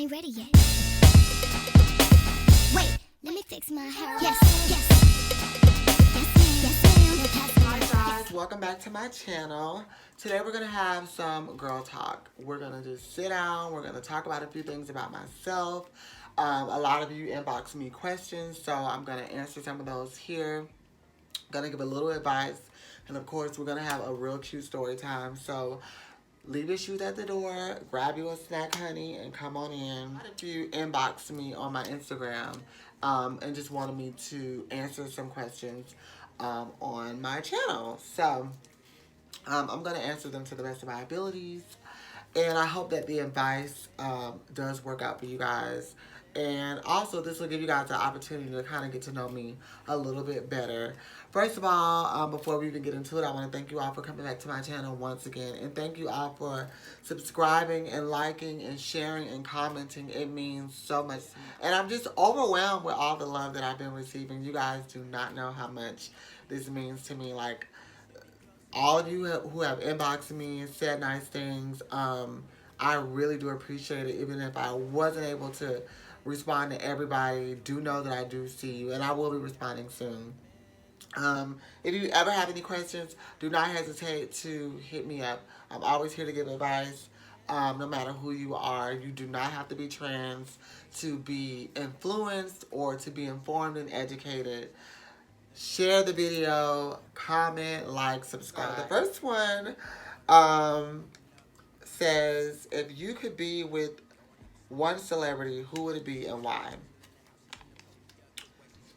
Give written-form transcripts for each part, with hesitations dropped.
ain't ready yet. Wait, let me fix my hair. Yes. Hi guys, welcome back to my channel. Today we're going to have some girl talk. We're going to just sit down. We're going to talk about a few things about myself. A lot of you inbox me questions, so I'm going to answer some of those here. Going to give a little advice, and of course we're going to have a real cute story time. So leave your shoes at the door, grab you a snack, honey, and come on in. If you inbox me on my Instagram and just wanted me to answer some questions on my channel. So I'm going to answer them to the best of my abilities. And I hope that the advice does work out for you guys. And also, this will give you guys the opportunity to kind of get to know me a little bit better. First of all, before we even get into it, I want to thank you all for coming back to my channel once again. And thank you all for subscribing and liking and sharing and commenting. It means so much. And I'm just overwhelmed with all the love that I've been receiving. You guys do not know how much this means to me. Like, all of you who have inboxed me and said nice things, I really do appreciate it. Even if I wasn't able to respond to everybody, do know that I do see you, and I will be responding soon. If you ever have any questions, do not hesitate to hit me up. I'm always here to give advice, no matter who you are. You do not have to be trans to be influenced or to be informed and educated. Share the video, comment, like, subscribe. The first one says, if you could be with one celebrity, who would it be and why?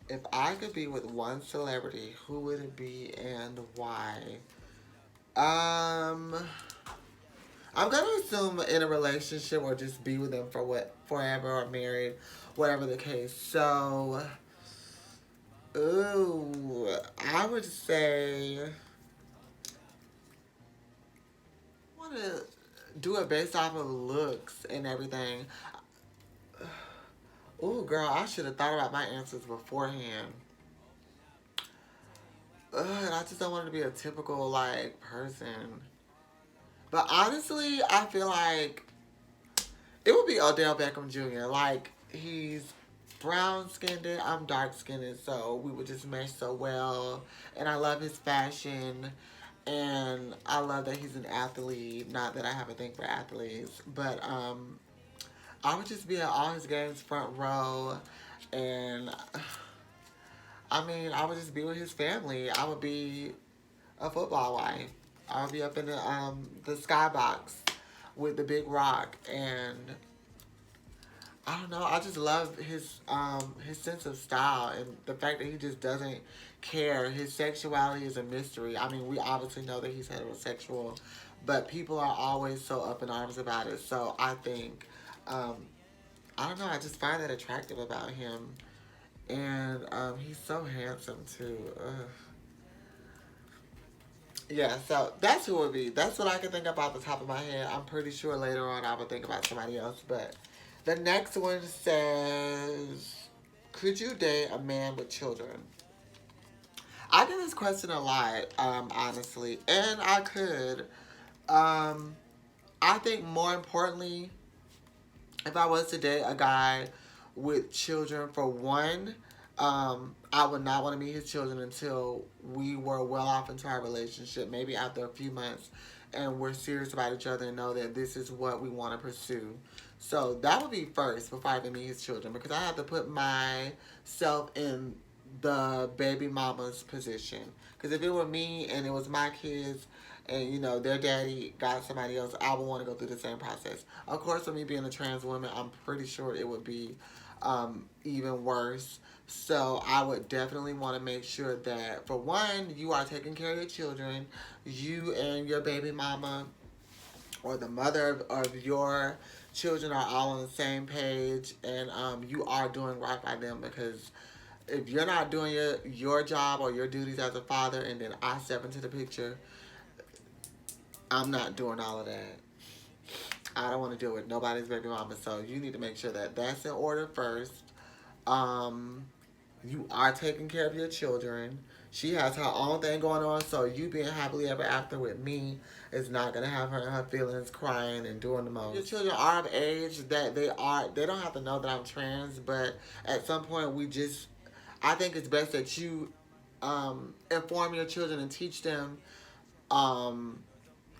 If I could be with one celebrity, who would it be and why? I'm gonna assume in a relationship or just be with them for forever or married, whatever the case. So, ooh, I would say I want to do it based off of looks and everything. Ooh, girl, I should have thought about my answers beforehand. And I just don't want to be a typical, like, person. But honestly, I feel like it would be Odell Beckham Jr. Like, he's brown-skinned, I'm dark-skinned, so we would just mesh so well. And I love his fashion, and I love that he's an athlete. Not that I have a thing for athletes, but I would just be at all his games front row, and I mean, I would just be with his family. I would be a football wife. I would be up in the skybox with the big rock, and I don't know. I just love his sense of style and the fact that he just doesn't care. His sexuality is a mystery. I mean, we obviously know that he's heterosexual, but people are always so up in arms about it. So I think, I don't know. I just find that attractive about him, and he's so handsome too. Ugh. Yeah, so that's who it would be. That's what I can think about off the top of my head. I'm pretty sure later on I would think about somebody else, but the next one says, could you date a man with children? I get this question a lot, honestly, and I could. I think more importantly, if I was to date a guy with children, for one, I would not want to meet his children until we were well off into our relationship, maybe after a few months, and we're serious about each other and know that this is what we want to pursue. So that would be first before I even meet his children, because I have to put myself in the baby mama's position. Because if it were me and it was my kids and, you know, their daddy got somebody else, I would want to go through the same process. Of course, for me being a trans woman, I'm pretty sure it would be even worse. So I would definitely want to make sure that, for one, you are taking care of your children. You and your baby mama or the mother of your children are all on the same page, and you are doing right by them, because if you're not doing your job or your duties as a father and then I step into the picture, I'm not doing all of that. I don't want to deal with nobody's baby mama, so you need to make sure that that's in order first. You are taking care of your children. She has her own thing going on, so you being happily ever after with me is not gonna have her in her feelings, crying and doing the most. Your children are of age that they don't have to know that I'm trans, but at some point I think it's best that you inform your children and teach them, um,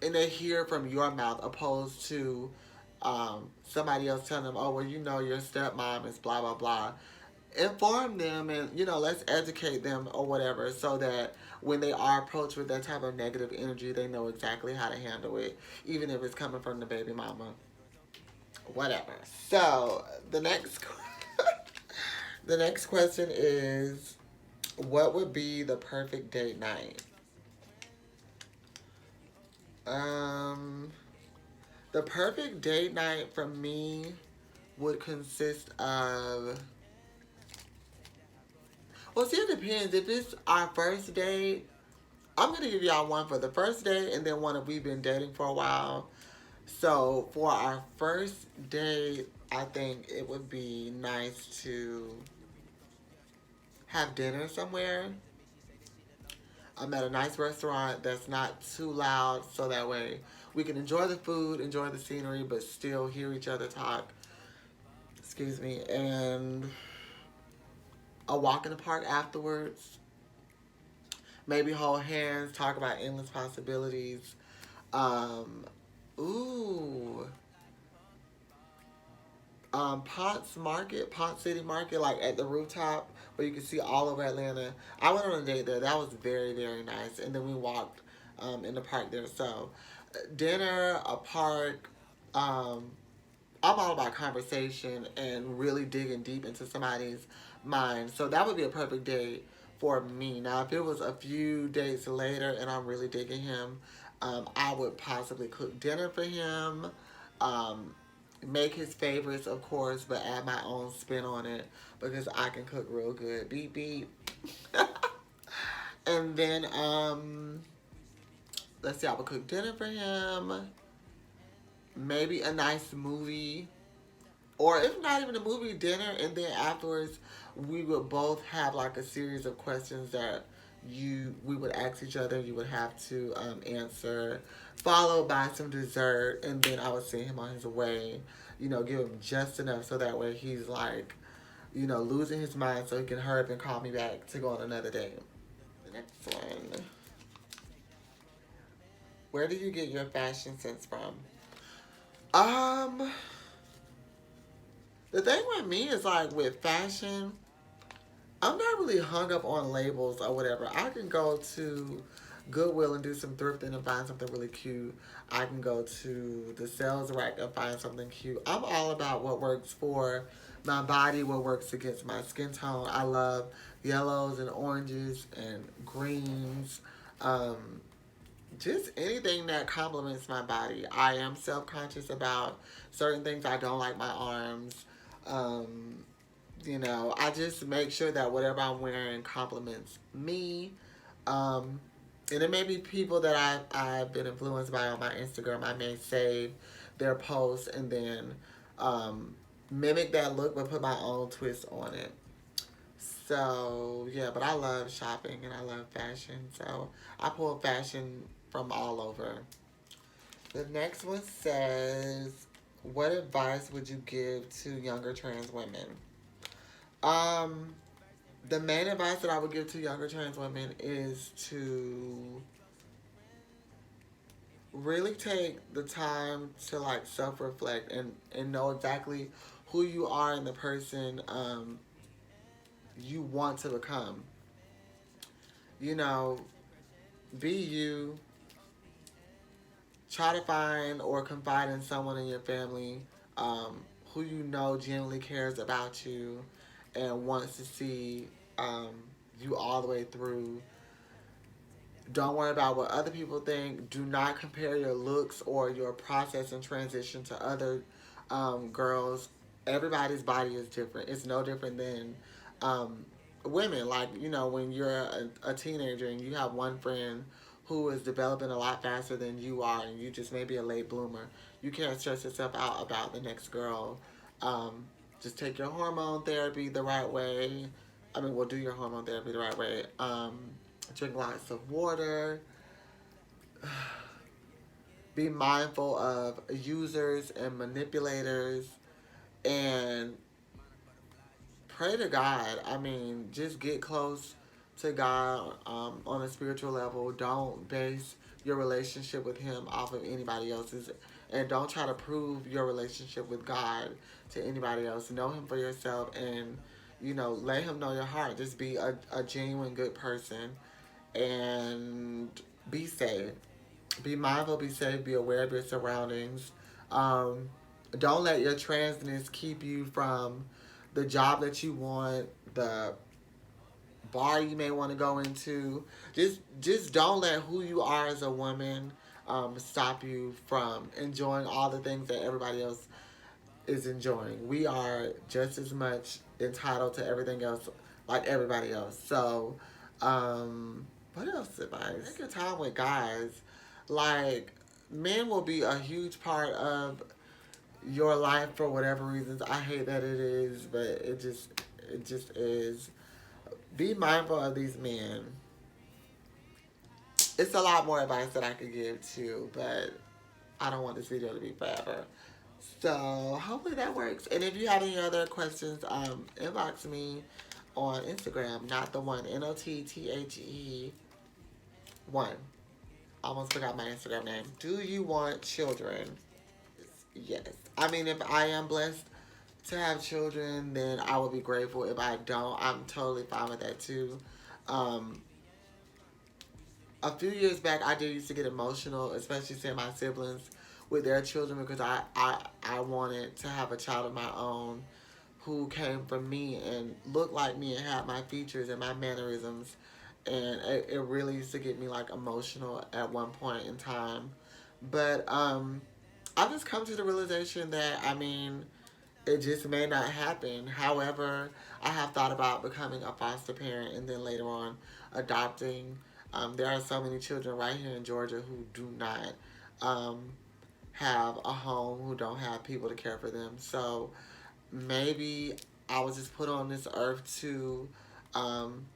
and they hear from your mouth opposed to somebody else telling them, oh, well, you know, your stepmom is blah, blah, blah. Inform them and, let's educate them or whatever so that when they are approached with that type of negative energy, they know exactly how to handle it, even if it's coming from the baby mama. Whatever. So, the next question is, what would be the perfect date night? Um, the perfect date night for me would consist of. Well, see, it depends. If it's our first date, I'm gonna give y'all one for the first date, and then one if we've been dating for a while. So for our first date, I think it would be nice to have dinner somewhere. I'm at a nice restaurant that's not too loud, so that way we can enjoy the food, enjoy the scenery, but still hear each other talk. Excuse me, and a walk in the park afterwards. Maybe hold hands, talk about endless possibilities. Um, ooh, Ponce City Market, like at the rooftop where you can see all over Atlanta. I went on a date there. That was very, very nice. And then we walked in the park there. So, dinner, a park. Um, I'm all about conversation and really digging deep into somebody's mind. So that would be a perfect date for me. Now, if it was a few days later and I'm really digging him, I would possibly cook dinner for him. Um, Make his favorites, of course, but add my own spin on it because I can cook real good. Beep beep. And then let's see, I would cook dinner for him. Maybe a nice movie. Or if not even a movie, dinner, and then afterwards we would both have like a series of questions that we would ask each other. You would have to answer, followed by some dessert, and then I would send him on his way. Give him just enough so that way he's like, losing his mind, so he can hurry up and call me back to go on another date. The next one. Where do you get your fashion sense from? Um, the thing with me is like with fashion, I'm not really hung up on labels or whatever. I can go to Goodwill and do some thrifting and find something really cute. I can go to the sales rack and find something cute. I'm all about what works for my body, what works against my skin tone. I love yellows and oranges and greens. Just anything that complements my body. I am self-conscious about certain things. I don't like my arms. Um, I just make sure that whatever I'm wearing complements me. And it may be people that I've been influenced by on my Instagram. I may save their posts and then mimic that look but put my own twist on it. So, yeah, but I love shopping and I love fashion. So, I pull fashion from all over. The next one says, what advice would you give to younger trans women? Um, the main advice that I would give to younger trans women is to really take the time to like self-reflect and know exactly who you are and the person you want to become. You know, be you. Try to find or confide in someone in your family who you know genuinely cares about you and wants to see you all the way through. Don't worry about what other people think. Do not compare your looks or your process and transition to other girls. Everybody's body is different. It's no different than women. Like, when you're a teenager and you have one friend who is developing a lot faster than you are and you just may be a late bloomer, you can't stress yourself out about the next girl. Just take your hormone therapy the right way. I mean, we'll do your hormone therapy the right way. Drink lots of water. Be mindful of users and manipulators. And pray to God. I mean, just get close to God on a spiritual level. Don't base your relationship with Him off of anybody else's. And don't try to prove your relationship with God to anybody else. Know Him for yourself and, let Him know your heart. Just be a genuine good person and be safe. Be mindful, be safe, be aware of your surroundings. Um, don't let your transness keep you from the job that you want, the bar you may want to go into. Just don't let who you are as a woman stop you from enjoying all the things that everybody else is enjoying. We are just as much entitled to everything else like everybody else. So, what else advice? Take your time with guys. Like, men will be a huge part of your life for whatever reasons. I hate that it is, but it just is. Be mindful of these men. It's a lot more advice that I could give too, but I don't want this video to be forever. So hopefully that works. And if you have any other questions, inbox me on Instagram, not the one, NOTTHE1. Almost forgot my Instagram name. Do you want children? Yes. I mean, if I am blessed to have children, then I will be grateful. If I don't, I'm totally fine with that too. Um, a few years back, I did used to get emotional, especially seeing my siblings with their children because I wanted to have a child of my own who came from me and looked like me and had my features and my mannerisms. And it really used to get me like emotional at one point in time. But I've just come to the realization that, I mean, it just may not happen. However, I have thought about becoming a foster parent and then later on adopting. There are so many children right here in Georgia who do not um, have a home, who don't have people to care for them. So maybe I was just put on this earth to um,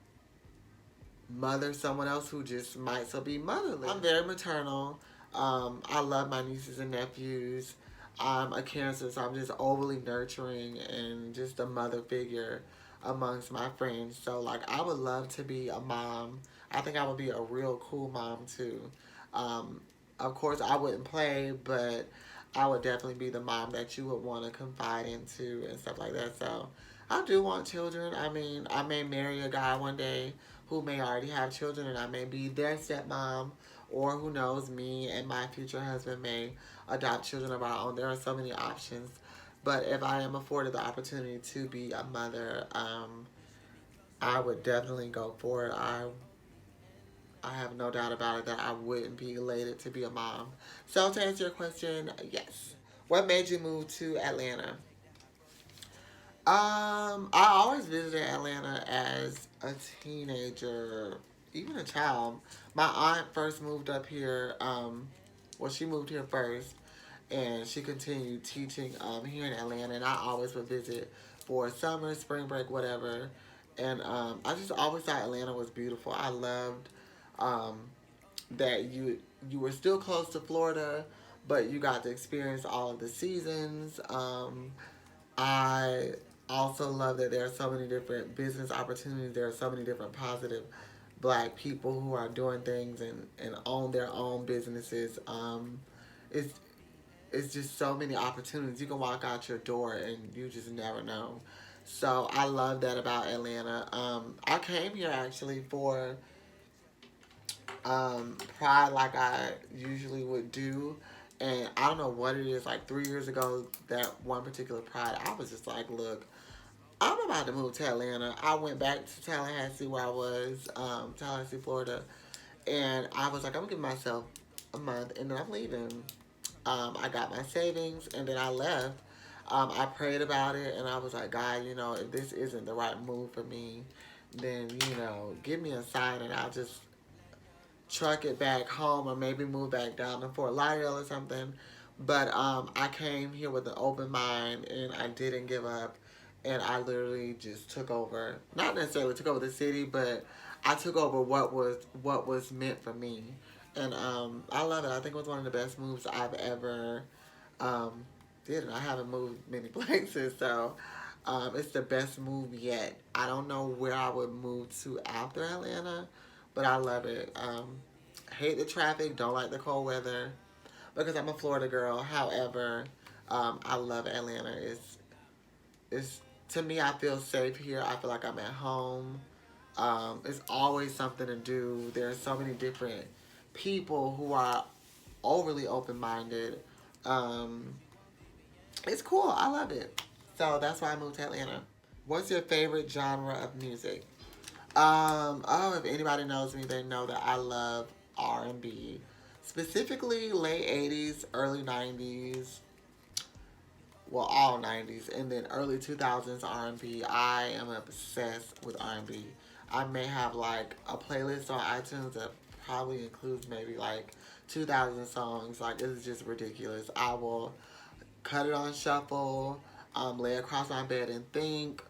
mother someone else who just might so be motherless. I'm very maternal. I love my nieces and nephews. I'm a Cancer, so I'm just overly nurturing and just a mother figure amongst my friends. So, like, I would love to be a mom. I think I would be a real cool mom, too. Um, of course, I wouldn't play, but I would definitely be the mom that you would want to confide into and stuff like that. So, I do want children. I mean, I may marry a guy one day who may already have children and I may be their stepmom, or who knows, me and my future husband may adopt children of our own. There are so many options. But if I am afforded the opportunity to be a mother, I would definitely go for it. I have no doubt about it that I wouldn't be elated to be a mom. So to answer your question, yes. What made you move to Atlanta? I always visited Atlanta as a teenager, even a child. My aunt first moved up here. Well, she moved here first, and she continued teaching here in Atlanta. And I always would visit for summer, spring break, whatever. And I just always thought Atlanta was beautiful. I loved um, that you were still close to Florida, but you got to experience all of the seasons. I also love that there are so many different business opportunities. There are so many different positive black people who are doing things and own their own businesses. It's it's just so many opportunities. You can walk out your door and you just never know. So I love that about Atlanta. I came here actually for Pride, like I usually would do. And I don't know what it is, like 3 years ago, that one particular Pride, I was just like, look, I'm about to move to Atlanta. I went back to Tallahassee where I was, Tallahassee, Florida. And I was like, I'm going to give myself a month and then I'm leaving. I got my savings and then I left. I prayed about it and I was like, God, if this isn't the right move for me, then, give me a sign and I'll just truck it back home or maybe move back down to Fort Lauderdale or something. But I came here with an open mind and I didn't give up. And I literally just took over, not necessarily took over the city, but I took over what was meant for me, and I love it. I think it was one of the best moves I've ever um, did, and I haven't moved many places, so it's the best move yet. I don't know where I would move to after Atlanta, but I love it. Hate the traffic, don't like the cold weather because I'm a Florida girl. However, I love Atlanta. It's to me, I feel safe here. I feel like I'm at home. It's always something to do. There are so many different people who are overly open minded. Um, it's cool. I love it. So that's why I moved to Atlanta. What's your favorite genre of music? If anybody knows me, they know that I love R&B, specifically late '80s, early '90s, well, all '90s, and then early 2000s R&B. I am obsessed with R&B. I may have like a playlist on iTunes that probably includes maybe like 2,000 songs. Like, it's just ridiculous. I will cut it on shuffle, lay across my bed and think.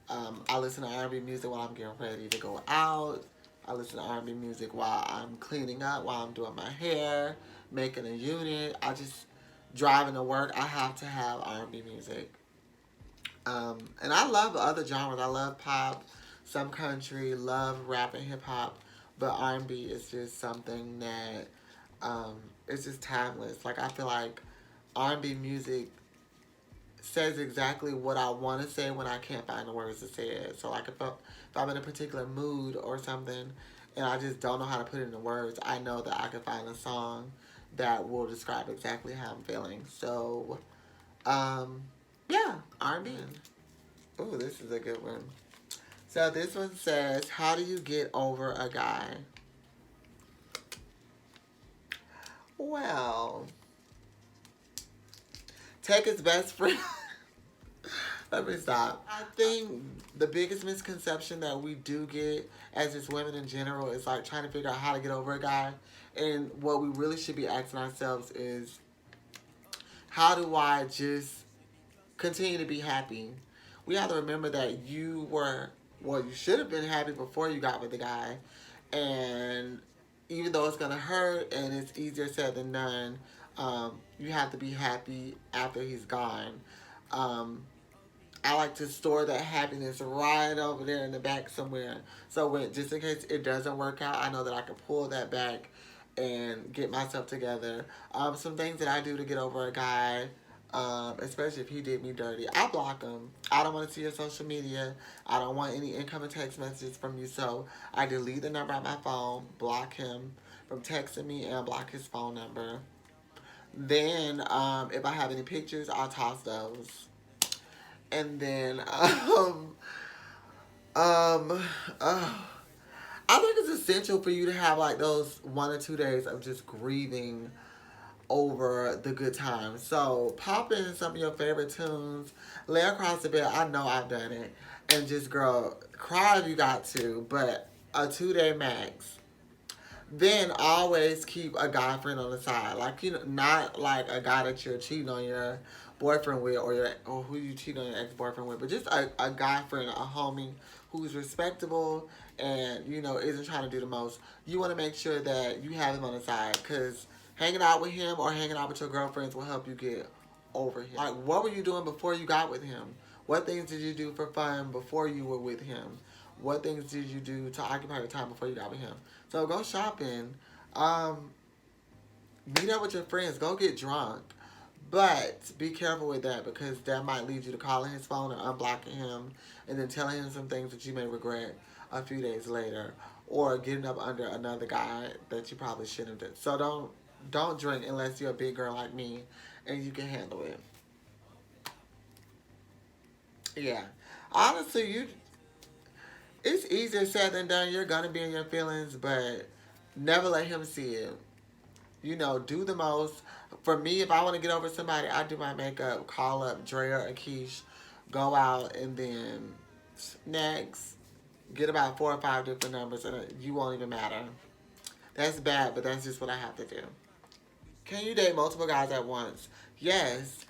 I listen to R&B music while I'm getting ready to go out. I listen to R&B music while I'm cleaning up, while I'm doing my hair, making a unit. I just driving to work. I have to have R&B music. And I love other genres. I love pop, some country, love rap and hip hop, but R&B is just something that it's just timeless. Like, I feel like R&B music says exactly what I want to say when I can't find the words to say it. So, like, if I'm in a particular mood or something and I just don't know how to put it into words, I know that I can find a song that will describe exactly how I'm feeling. So, yeah, R&B. Ooh, this is a good one. So this one says, how do you get over a guy? Well, take his best friend. Let me stop. I think the biggest misconception that we do get as just women in general is like trying to figure out how to get over a guy. And what we really should be asking ourselves is, how do I just continue to be happy? We have to remember that you should have been happy before you got with the guy. And even though it's going to hurt and it's easier said than done, you have to be happy after he's gone. Um, I like to store that happiness right over there in the back somewhere. So when, just in case it doesn't work out, I know that I can pull that back and get myself together. Some things that I do to get over a guy, especially if he did me dirty, I block him. I don't want to see your social media. I don't want any incoming text messages from you. So I delete the number on my phone, block him from texting me, and block his phone number. Then, if I have any pictures, I'll toss those. And then, um, uh, I think it's essential for you to have like those 1 or 2 days of just grieving over the good times. So pop in some of your favorite tunes, lay across the bed. I know I've done it, and just girl, cry if you got to, but a 2 day max. Then always keep a guy friend on the side. Like, not like a guy that you're cheating on your boyfriend with, or who you cheat on your ex-boyfriend with, but just a guy friend, a homie who's respectable and, isn't trying to do the most. You want to make sure that you have him on the side, because hanging out with him or hanging out with your girlfriends will help you get over him. Like, what were you doing before you got with him? What things did you do for fun before you were with him? What things did you do to occupy your time before you got with him? So go shopping. Meet up with your friends. Go get drunk. But be careful with that, because that might lead you to calling his phone or unblocking him and then telling him some things that you may regret a few days later, or getting up under another guy that you probably shouldn't have done. So don't drink unless you're a big girl like me and you can handle it. Yeah. Honestly, it's easier said than done. You're gonna be in your feelings, but never let him see it. Do the most. For me, if I want to get over somebody, I do my makeup, call up Drea or Keish, go out, and then next, get about 4 or 5 different numbers, and you won't even matter. That's bad, but that's just what I have to do. Can you date multiple guys at once? Yes.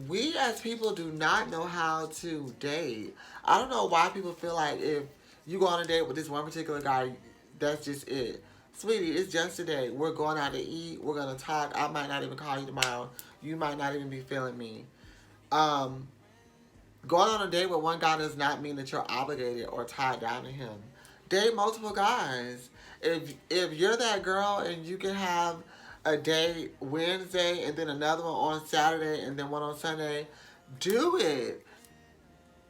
We as people do not know how to date. I don't know why people feel like You go on a date with this one particular guy, that's just it. Sweetie, it's just a date. We're going out to eat. We're going to talk. I might not even call you tomorrow. You might not even be feeling me. Um, Going on a date with one guy does not mean that you're obligated or tied down to him. Date multiple guys. If you're that girl and you can have a date Wednesday and then another one on Saturday and then one on Sunday, do it.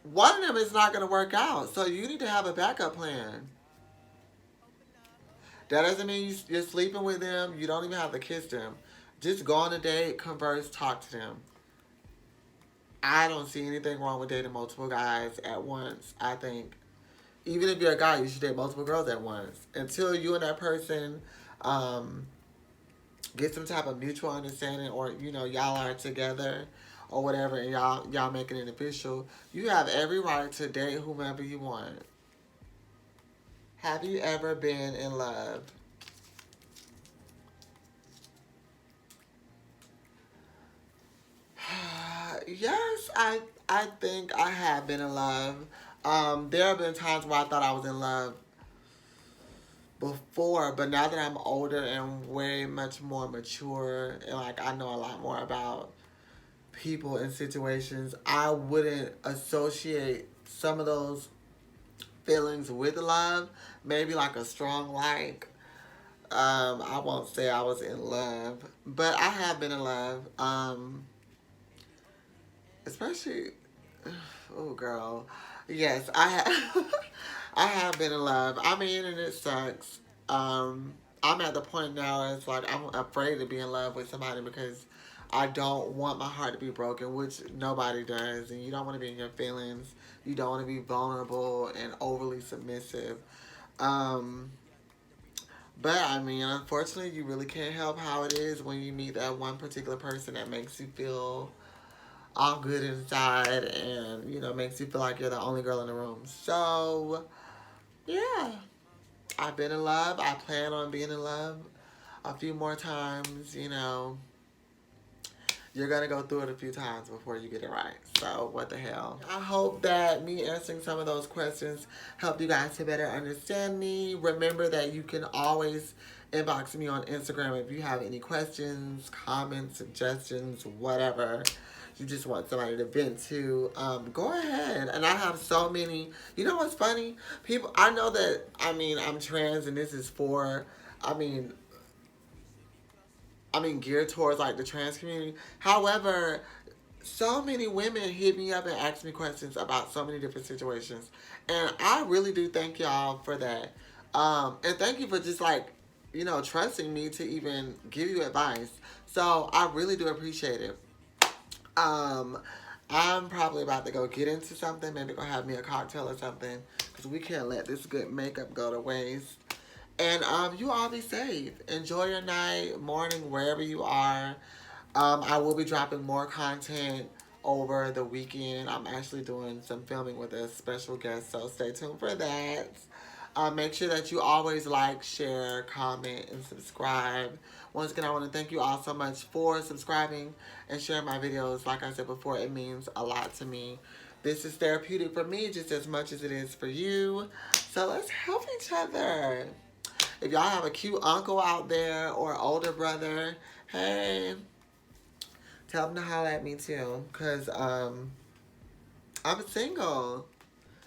One of them is not going to work out, so you need to have a backup plan. That doesn't mean you're sleeping with them. You don't even have to kiss them. Just go on a date, converse, talk to them. I don't see anything wrong with dating multiple guys at once. I think even if you're a guy, you should date multiple girls at once. Until you and that person get some type of mutual understanding, or y'all are together or whatever, and y'all making it official. You have every right to date whomever you want. Have you ever been in love? Yes, I think I have been in love. There have been times where I thought I was in love before, but now that I'm older and way much more mature, and like I know a lot more about people and situations, I wouldn't associate some of those feelings with love. Maybe like a strong like. I won't say I was in love, but I have been in love. Especially, oh girl, yes, I have. I have been in love. I mean, and it sucks. I'm at the point now. It's like I'm afraid to be in love with somebody because I don't want my heart to be broken, which nobody does. And you don't want to be in your feelings. You don't want to be vulnerable and overly submissive. Um, but I mean, unfortunately, you really can't help how it is when you meet that one particular person that makes you feel all good inside, and makes you feel like you're the only girl in the room. So yeah, I've been in love. I plan on being in love a few more times. You're gonna go through it a few times before you get it right. So what the hell. I hope that me answering some of those questions helped you guys to better understand me. Remember that you can always inbox me on Instagram if you have any questions, comments, suggestions, whatever you just want somebody to vent to. Go ahead. And I have so many. You know what's funny? People, I know that, I'm trans and this is for, I mean, geared towards like the trans community. However, so many women hit me up and ask me questions about so many different situations. And I really do thank y'all for that. And thank you for just like, trusting me to even give you advice. So I really do appreciate it. I'm probably about to go get into something. Maybe go have me a cocktail or something. Because we can't let this good makeup go to waste. And you all be safe. Enjoy your night, morning, wherever you are. I will be dropping more content over the weekend. I'm actually doing some filming with a special guest, so stay tuned for that. Make sure that you always like, share, comment, and subscribe. Once again, I want to thank you all so much for subscribing and sharing my videos. Like I said before, it means a lot to me. This is therapeutic for me just as much as it is for you. So let's help each other. If y'all have a cute uncle out there or older brother, hey, tell them to holler at me too. Because I'm single.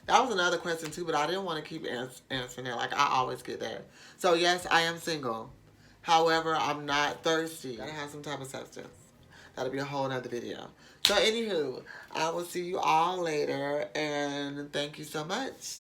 That was another question too, but I didn't want to keep answering that. Like, I always get that. So, yes, I am single. However, I'm not thirsty. Gotta have some type of substance. That'll be a whole nother video. So, anywho, I will see you all later, and thank you so much.